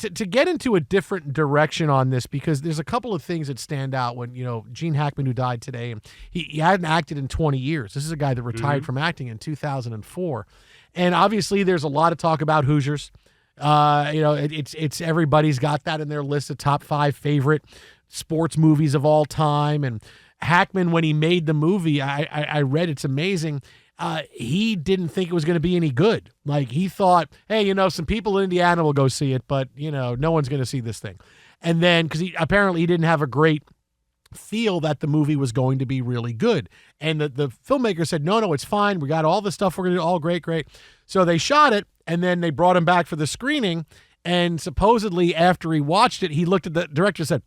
to get into a different direction on this, because there's a couple of things that stand out when, Gene Hackman, who died today, and he hadn't acted in 20 years. This is a guy that retired from acting in 2004. And obviously there's a lot of talk about Hoosiers. It's everybody's got that in their list of top 5 favorite sports movies of all time. And Hackman, when he made the movie, I read, it's amazing. He didn't think it was going to be any good. Like, he thought, hey, some people in Indiana will go see it, but, no one's going to see this thing. And then, because he didn't have a great feel that the movie was going to be really good. And the filmmaker said, no, it's fine. We got all the stuff we're going to do. All great. So they shot it, and then they brought him back for the screening. And supposedly after he watched it, he looked at the director and said,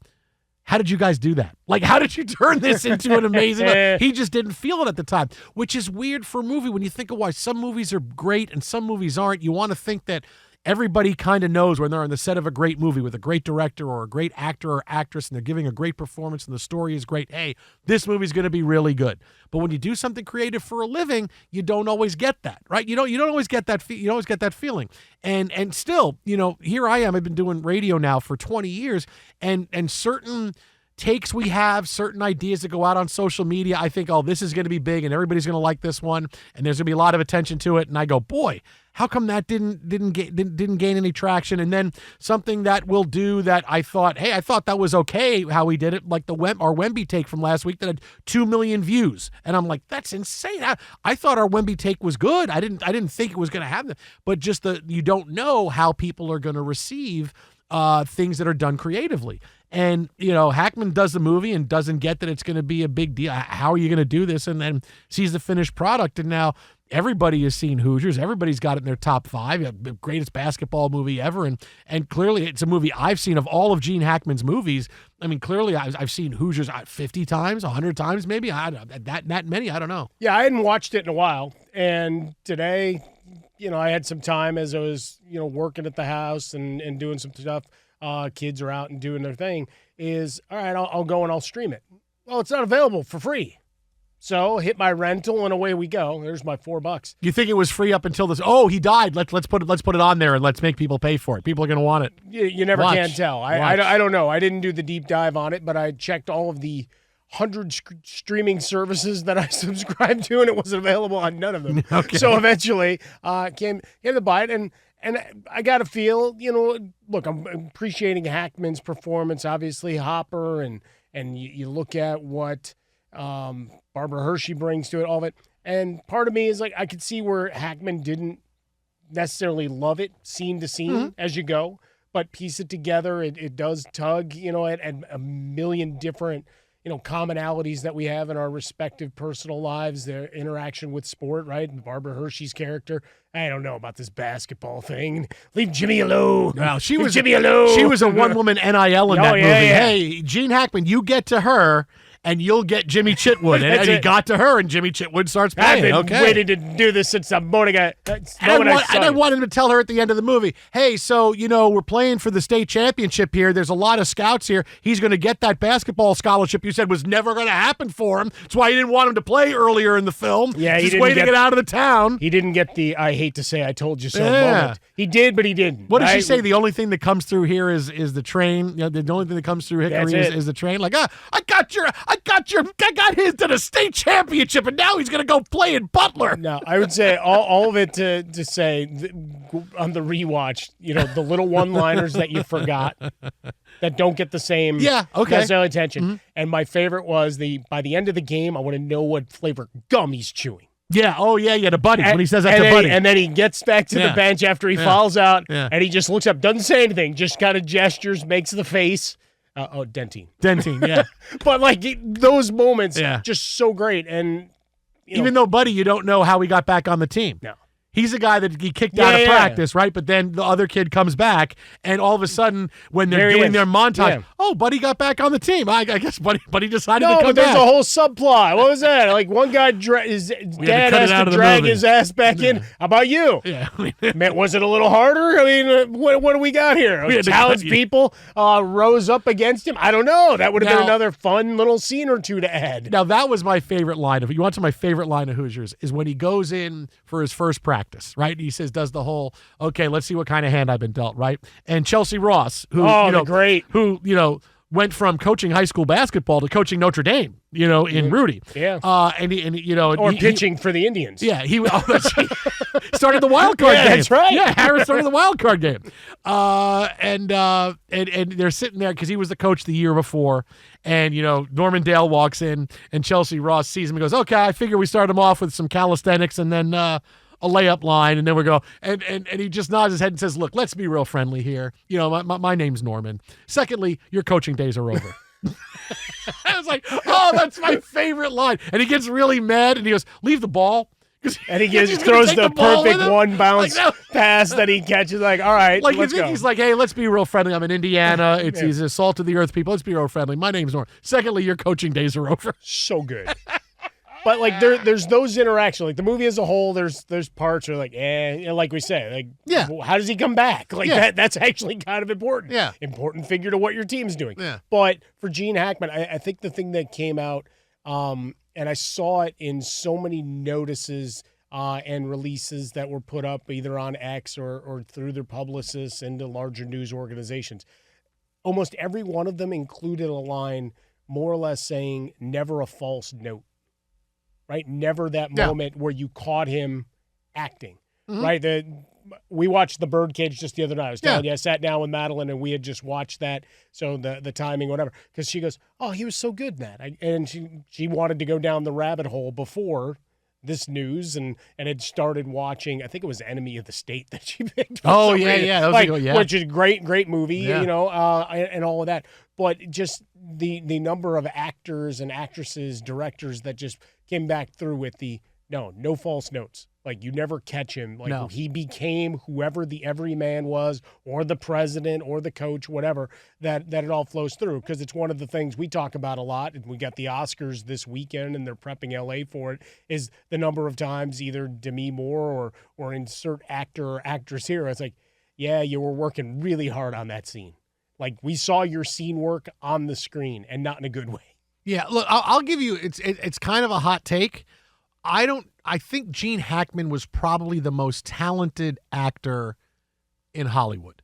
how did you guys do that? Like, how did you turn this into an amazing... He just didn't feel it at the time, which is weird for a movie when you think of why some movies are great and some movies aren't. You want to think that everybody kind of knows when they're on the set of a great movie with a great director or a great actor or actress and they're giving a great performance and the story is great. Hey, this movie's going to be really good. But when you do something creative for a living, you don't always get that, right? You don't always get that. You don't always get that feeling. And still, here I am. I've been doing radio now for 20 years, and certain takes we have, certain ideas that go out on social media, I think, oh, this is going to be big and everybody's going to like this one and there's going to be a lot of attention to it. And I go, boy, how come that didn't gain any traction? And then something that we'll do that I thought that was okay how we did it, like our Wemby take from last week that had 2 million views. And I'm like, that's insane. I thought our Wemby take was good. I didn't think it was going to have them, but just you don't know how people are going to receive things that are done creatively. And, Hackman does the movie and doesn't get that it's going to be a big deal. How are you going to do this? And then sees the finished product. And now everybody has seen Hoosiers. Everybody's got it in their top 5, the greatest basketball movie ever. And clearly it's a movie I've seen of all of Gene Hackman's movies. I mean, clearly I've seen Hoosiers 50 times, 100 times, maybe. I don't know, that many, I don't know. Yeah, I hadn't watched it in a while. And today, I had some time as I was, working at the house and doing some stuff. Kids are out and doing their thing, is, all right, I'll go and I'll stream it. Well, it's not available for free. So hit my rental and away we go. There's my $4. You think it was free up until this? Oh, he died. Let's put it on there and let's make people pay for it. People are going to want it. You never can tell. I don't know. I didn't do the deep dive on it, but I checked all of the 100 streaming services that I subscribed to, and it wasn't available on none of them. Okay. So eventually came to buy it, and I got to feel, look, I'm appreciating Hackman's performance, obviously Hopper, and you look at what Barbara Hershey brings to it, all of it. And part of me is like, I could see where Hackman didn't necessarily love it scene to scene as you go, but piece it together. It does tug, at a million different, commonalities that we have in our respective personal lives, their interaction with sport, right? And Barbara Hershey's character, I don't know about this basketball thing. Leave Jimmy alone. Well, she was Jimmy alone. She was a one-woman NIL in that movie. Yeah. Hey, Gene Hackman, you get to her, and you'll get Jimmy Chitwood. and he got to her, and Jimmy Chitwood starts playing. I've been waiting to do this since the morning I want him to tell her at the end of the movie, hey, so, we're playing for the state championship here. There's a lot of scouts here. He's going to get that basketball scholarship you said was never going to happen for him. That's why you didn't want him to play earlier in the film. Yeah, he's waiting to get out of the town. He didn't get the I hate to say I told you so moment. He did, but he didn't. What does she say? The only thing that comes through here is the train. The only thing that comes through Hickory is the train. Like, I got his to the state championship, and now he's going to go play in Butler. No, I would say all of it to say on the rewatch, the little one-liners that you forgot that don't get the same necessarily attention. Mm-hmm. And my favorite was by the end of the game, I want to know what flavor gum he's chewing. Yeah. Oh, yeah. The buddy. When he says that to Buddy. And then he gets back to the bench after he falls out, and he just looks up, doesn't say anything, just kind of gestures, makes the face. Dentine, yeah. But those moments, just so great. And even though Buddy, you don't know how he got back on the team. No. He's a guy that he kicked out of practice, right? But then the other kid comes back, and all of a sudden, when they're doing their montage, Buddy got back on the team. I guess Buddy decided to come back. No, but there's a whole subplot. What was that? One guy, his dad has to drag his ass back in. How about you? Yeah. Was it a little harder? I mean, what do we got here? Townspeople rose up against him? I don't know. That would have been another fun little scene or two to add. Now, that was my favorite line. If you want to my favorite line of Hoosiers is when he goes in for his first practice. practice, right? He says, does the whole, okay, let's see what kind of hand I've been dealt, right? And Chelsea Ross, who, great. who, went from coaching high school basketball to coaching Notre Dame, in Rudy. Yeah. And he, pitching for the Indians. Yeah. He started the wild card game. That's right. Yeah. Harris started the wild card game. And they're sitting there because he was the coach the year before. And, Norman Dale walks in and Chelsea Ross sees him and goes, okay, I figure we start him off with some calisthenics and then, a layup line, and then we go, and he just nods his head and says, look, let's be real friendly here. My name's Norman. Secondly, your coaching days are over. I was like, oh, that's my favorite line. And he gets really mad, and he goes, leave the ball. And he throws the perfect one bounce pass that he catches. Like, all right, let's go. He's like, hey, let's be real friendly. I'm in Indiana. He's a salt of the earth people. Let's be real friendly. My name's Norman. Secondly, your coaching days are over. So good. But like there's those interactions. Like the movie as a whole, there's parts where like, like we say, like, how does he come back? Like that's actually kind of important. Yeah. Important figure to what your team's doing. Yeah. But for Gene Hackman, I think the thing that came out, and I saw it in so many notices and releases that were put up either on X or through their publicists into larger news organizations. Almost every one of them included a line more or less saying, never a false note. Right? Never that moment where you caught him acting. Mm-hmm. Right? We watched The Birdcage just the other night. I was telling you, I sat down with Madeline and we had just watched that. So the timing, whatever. Because she goes, oh, he was so good in that. And she wanted to go down the rabbit hole before this news and had started watching, I think it was Enemy of the State that she picked. Oh, yeah. That was which is a great movie, and all of that. But just the number of actors and actresses, directors that just came back through with no false notes. Like, you never catch him. Like, he became whoever the everyman was, or the president, or the coach, whatever, that it all flows through. Because it's one of the things we talk about a lot, and we got the Oscars this weekend, and they're prepping LA for it, is the number of times either Demi Moore or insert actor or actress here. It's like, yeah, you were working really hard on that scene. Like, we saw your scene work on the screen, and not in a good way. Yeah, look, I'll give you, it's kind of a hot take. I think Gene Hackman was probably the most talented actor in Hollywood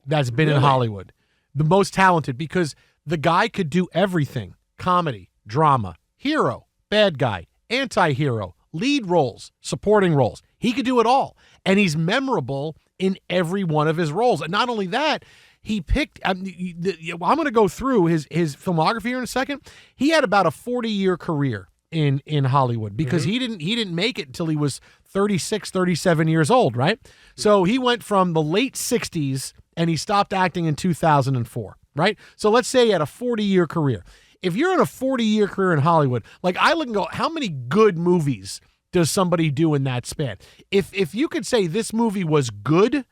that's been in Hollywood. The most talented, because the guy could do everything: comedy, drama, hero, bad guy, anti-hero, lead roles, supporting roles. He could do it all. And he's memorable in every one of his roles. And not only that, he picked, I'm going to go through his filmography here in a second. He had about a 40-year career in Hollywood, because he didn't make it until he was 36, 37 years old, right? So he went from the late 60s and he stopped acting in 2004, right? So let's say he had a 40-year career. If you're in a 40-year career in Hollywood, like, I look and go, how many good movies does somebody do in that span? If you could say this movie was good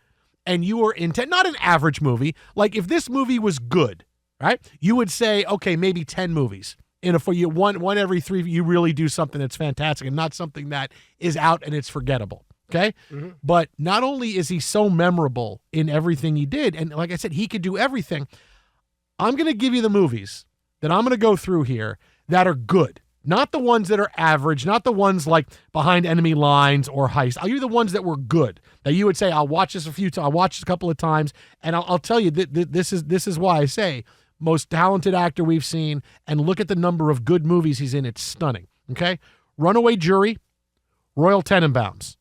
and you were intent, not an average movie, like if this movie was good, right? You would say, okay, maybe 10 movies. For you, one every 3, you really do something that's fantastic and not something that is out and it's forgettable. Okay. Mm-hmm. But not only is he so memorable in everything he did, and like I said, he could do everything. I'm going to give you the movies that I'm going to go through here that are good, not the ones that are average, not the ones like Behind Enemy Lines or Heist. I'll give you the ones that were good, that you would say, I'll watch this I'll watch this a couple of times, and I'll tell you that this is why I say most talented actor we've seen, and look at the number of good movies he's in. It's stunning. Okay? Runaway Jury, Royal Tenenbaums,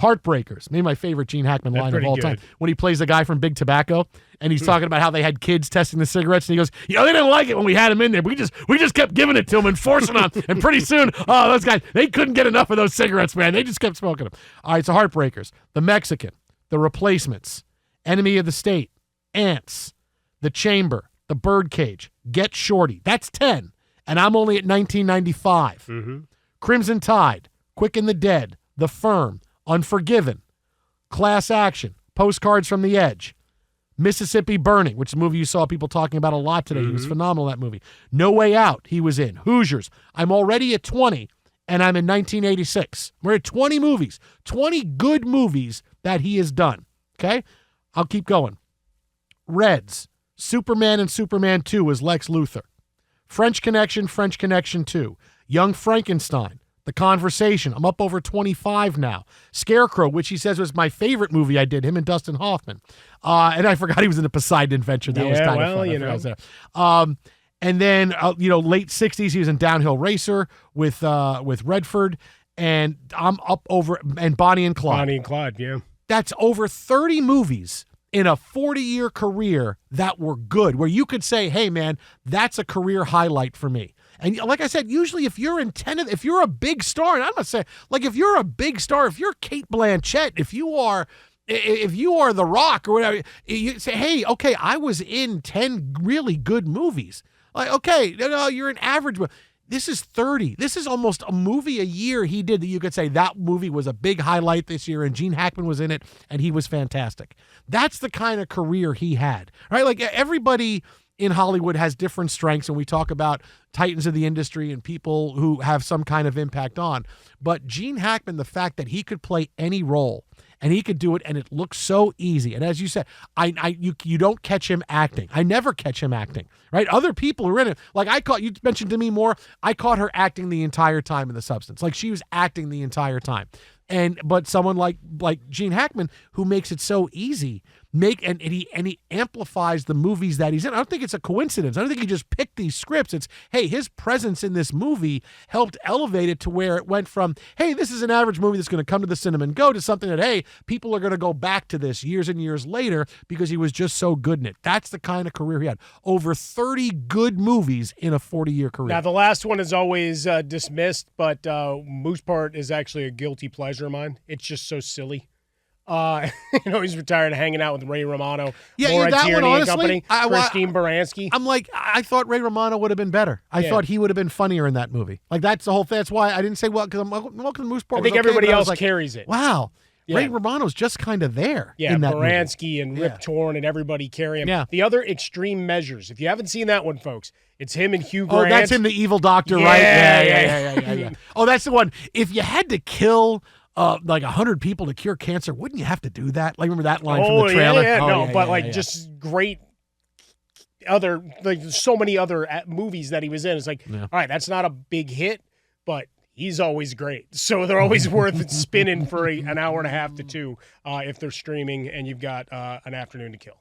Heartbreakers. Maybe my favorite Gene Hackman line of all time. When he plays the guy from Big Tobacco, and he's talking about how they had kids testing the cigarettes, and he goes, they didn't like it when we had them in there. But we just kept giving it to them and forcing them. And pretty soon, those guys, they couldn't get enough of those cigarettes, man. They just kept smoking them. All right, so Heartbreakers, The Mexican, The Replacements, Enemy of the State, Ants, The Chamber, The Birdcage, Get Shorty. That's 10. And I'm only at 1995. Mm-hmm. Crimson Tide, Quick and the Dead, The Firm, Unforgiven, Class Action, Postcards from the Edge, Mississippi Burning, which is a movie you saw people talking about a lot today. Mm-hmm. He was phenomenal in that movie. No Way Out, he was in. Hoosiers. I'm already at 20, and I'm in 1986. We're at 20 movies. 20 good movies that he has done. Okay? I'll keep going. Reds. Superman and Superman 2 as Lex Luthor. French Connection 2. Young Frankenstein. The Conversation. I'm up over 25 now. Scarecrow, which he says was my favorite movie I did, him and Dustin Hoffman. And I forgot he was in the Poseidon Adventure. That was kind of fun. You know. And then, late 60s, he was in Downhill Racer with Redford. And I'm up over, and Bonnie and Clyde. Bonnie and Clyde, yeah. That's over 30 movies in a 40-year career that were good, where you could say, hey, man, that's a career highlight for me. And like I said, usually if you're if you're a big star, and I'm not saying, like, if you're a big star, if you're Cate Blanchett, if you are The Rock or whatever, you say, hey, okay, I was in 10 really good movies. Like, okay, no, you're an average. This is 30. This is almost a movie a year he did that you could say that movie was a big highlight this year, and Gene Hackman was in it, and he was fantastic. That's the kind of career he had, right? Like, everybody in Hollywood has different strengths, and we talk about titans of the industry and people who have some kind of impact on. But Gene Hackman, the fact that he could play any role, and he could do it, and it looks so easy. And as you said, you don't catch him acting. I never catch him acting, right? Other people who are in it, like you mentioned Demi Moore, I caught her acting the entire time in The Substance. Like, she was acting the entire time. But someone like Gene Hackman, who makes it so easy, and he amplifies the movies that he's in. I don't think it's a coincidence. I don't think he just picked these scripts. It's, hey, his presence in this movie helped elevate it to where it went from, hey, this is an average movie that's going to come to the cinema and go, to something that, hey, people are going to go back to this years and years later because he was just so good in it. That's the kind of career he had. Over 30 good movies in a 40-year career. Now, the last one is always dismissed, but Moose Part is actually a guilty pleasure of mine. It's just so silly. He's retired, hanging out with Ray Romano. Yeah, that one, honestly, Christine Baranski. I'm like, I thought Ray Romano would have been better. I thought he would have been funnier in that movie. Like, that's the whole thing. That's why I didn't say, well, because Welcome to Moose Part. I think everybody else carries it. Wow. Yeah. Ray Romano's just kind of there. Yeah, in that Baranski movie. And Rip Torn and everybody carry him. Yeah. The other Extreme Measures. If you haven't seen that one, folks, it's him and Hugh Grant. Oh, that's him, the evil doctor, right? Yeah. Oh, that's the one. If you had to kill like 100 people to cure cancer, wouldn't you have to do that? Like, remember that line from the trailer? Just great other, like, so many other movies that he was in. It's like, all right, that's not a big hit, but he's always great. So they're always worth spinning for an hour and a half to two if they're streaming and you've got an afternoon to kill.